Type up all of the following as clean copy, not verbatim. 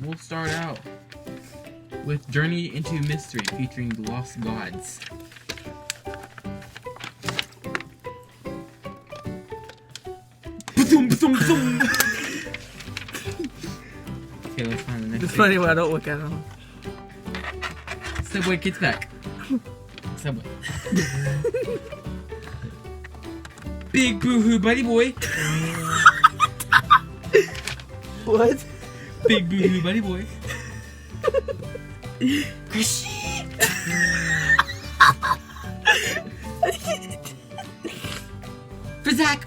We'll start out with Journey into Mystery featuring the Lost Gods. Okay, let's find the next It's one. funny when I don't look at them. Subway Kids Back. Subway. Big Boo-Hoo Buddy Boy. What? Big Boo-Hoo Buddy Boy. For Zach.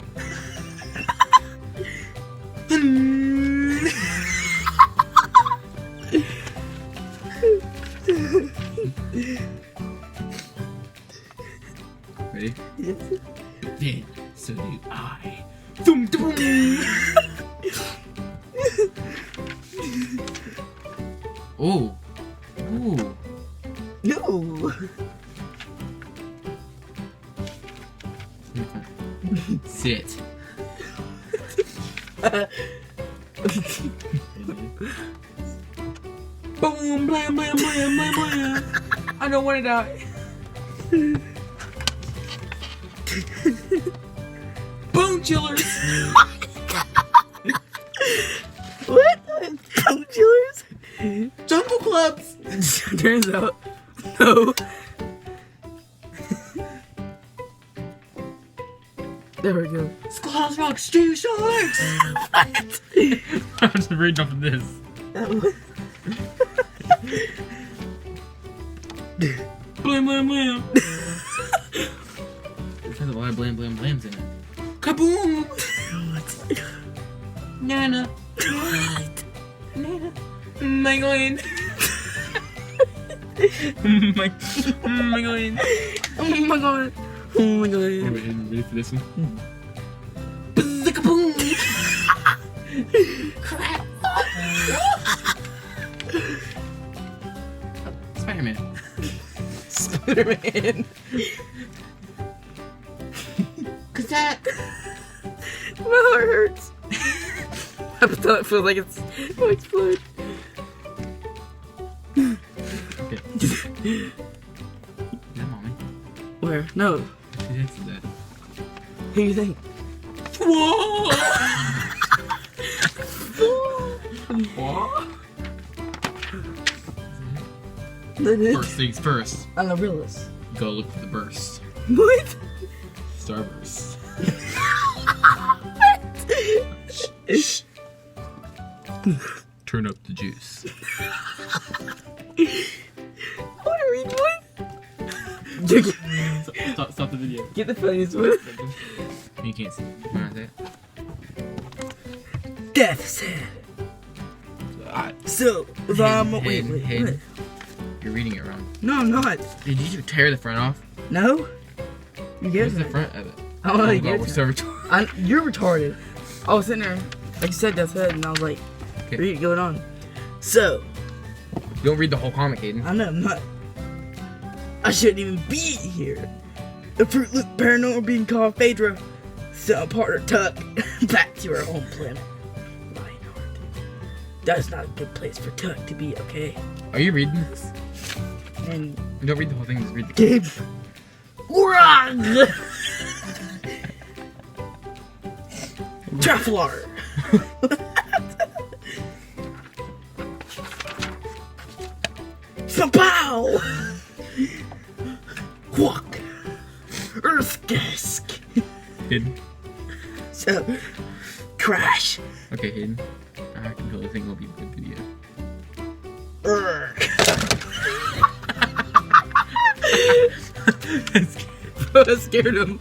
Ready? Yes. Then, so do I. Boom, boom. Oh. Ooh. No. Sit. Boom, blam, blam, blam, blam, blam. I don't want to die. Bone chillers. What? Tongue chillers? Jungle clubs. Turns out, no. There we go. Skullhouse Rock Street Sharks. What? I'm just reading off of this. Blam, blam, blam. It has a lot of blam, blam, blams in it. Kaboom. Nana. What? Nana. Mangoin. Mangoin. Oh my god. Oh my god. Ready for this one? Kaboom. Crap. Spider-Man. Spider-Man. Cause that. My heart hurts. My stomach feels like it's gonna explode. Okay. Is that mommy? Where? No. She answered that. Who do you think? Whoa! What? First things first. Amaryllis. Go look for the burst. What? Starburst. Shh. Turn up the juice. I want to read one. Stop the video. Get the funniest one. You can't see. You want that? Death sad. So, wait. Hayden. You're reading it wrong. No, I'm not. Did you tear the front off? No? You Where's guessed the it. front of it? I don't know. Oh, You God, we're guessed so it. retarded. You're retarded. I was sitting there, like you said, that's it, and I was like, Okay. read it going on. So, You don't read the whole comic, Hayden. I know I'm not. I shouldn't even be here. The Fruit Loop Paranormal being called Phaedra. So partner Tuck, back to our home planet. Lionheart. That's not a good place for Tuck to be, okay? Are you reading this? And You don't read the whole thing, just read the Gabe. Wrong! Traveler. Pow! Walk. Earthdisk. Hayden. So, crash. Okay, Hayden. I can totally think it'll be a good video. Urgh. I scared him.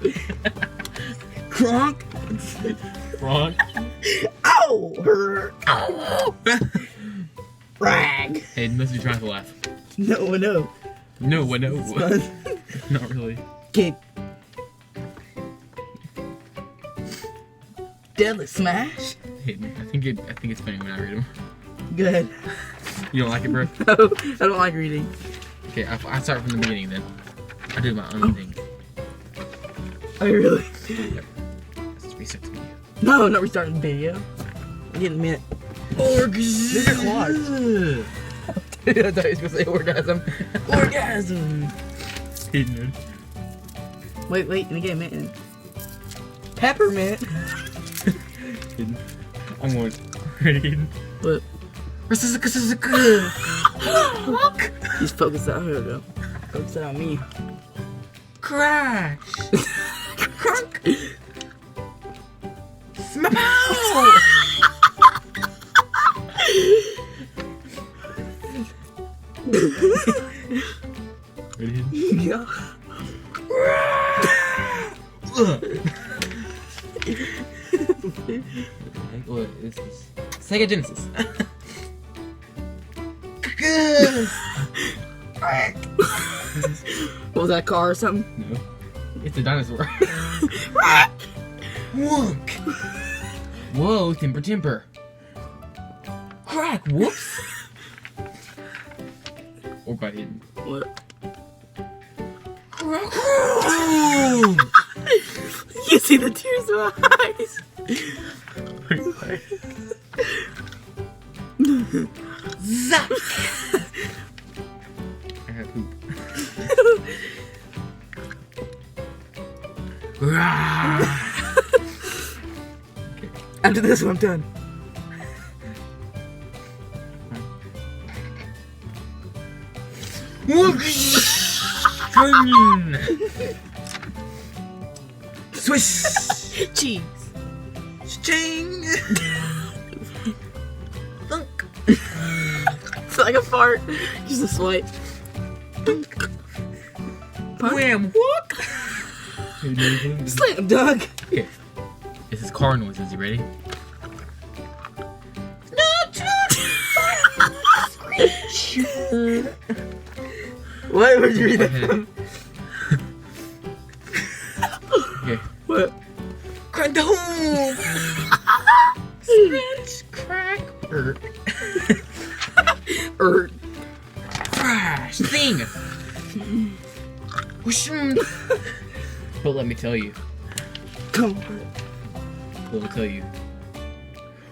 Kronk. Wrong. Ow! Hurt. Ow! Rag. Hayden must be trying to laugh. No, no. No, no. Fun. Not really. Okay. Deadly Smash. Hayden, I think it's funny when I read them. Good. You don't like it, bro? No, I don't like reading. Okay, I start from the beginning then. I do my own thing. I really. Let's reset the video. No, not restarting the video. I didn't mean it. These are quads. Ugh. I thought he was gonna say orgasm. Orgasm. Hidden. Wait, let me get a mint. Peppermint. Hidden. I'm going. Ready, Hidden? What? Look! He's focused out. Here we go. Focused out on me. Crash! Crunk! Smapow! Ready, Hidden? Yeah. What is this? Sega Genesis. What was that, car or something? No. It's a dinosaur. Wonk! Whoa, timber. Crack, whoops! Or by Hidden. What? Crack! You see the tears in my eyes. Zap! I have poop. After this one, I'm done. Swish! Cheese. Ching! Thunk! It's like a fart. Just a swipe. Wham! Whoop! Slam dunk. Okay. This is car noises. You ready? What? Where'd you read that Okay. from? Okay. What? Crack the hole! Scratch, crack, crash, thing! Whooshum. But let me tell you. Come Let me tell you.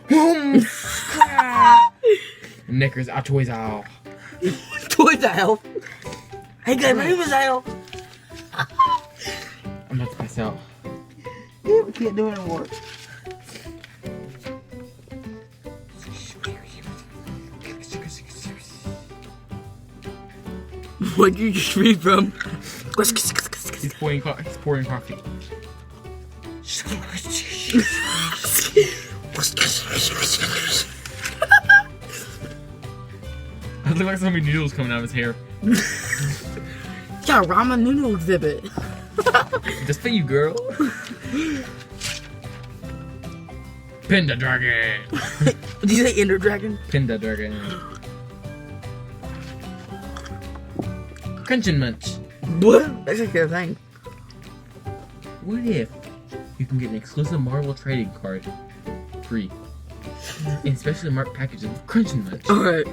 Whoom! Crack! Knickers, our toys out. Toys out. Hey guys, my name is Al. I'm about to pass out. Yeah, we can't do it anymore. What did you just read from? He's pouring coffee. That looked like so many noodles coming out of his hair. Yeah, ramen noodle exhibit. Just for you, girl. Pinda Dragon. Did you say Ender Dragon? Pinda Dragon. Crunch and Munch. What? That's like a thing. What if you can get an exclusive Marvel trading card free in specially marked packages of Crunch and Munch? Alright.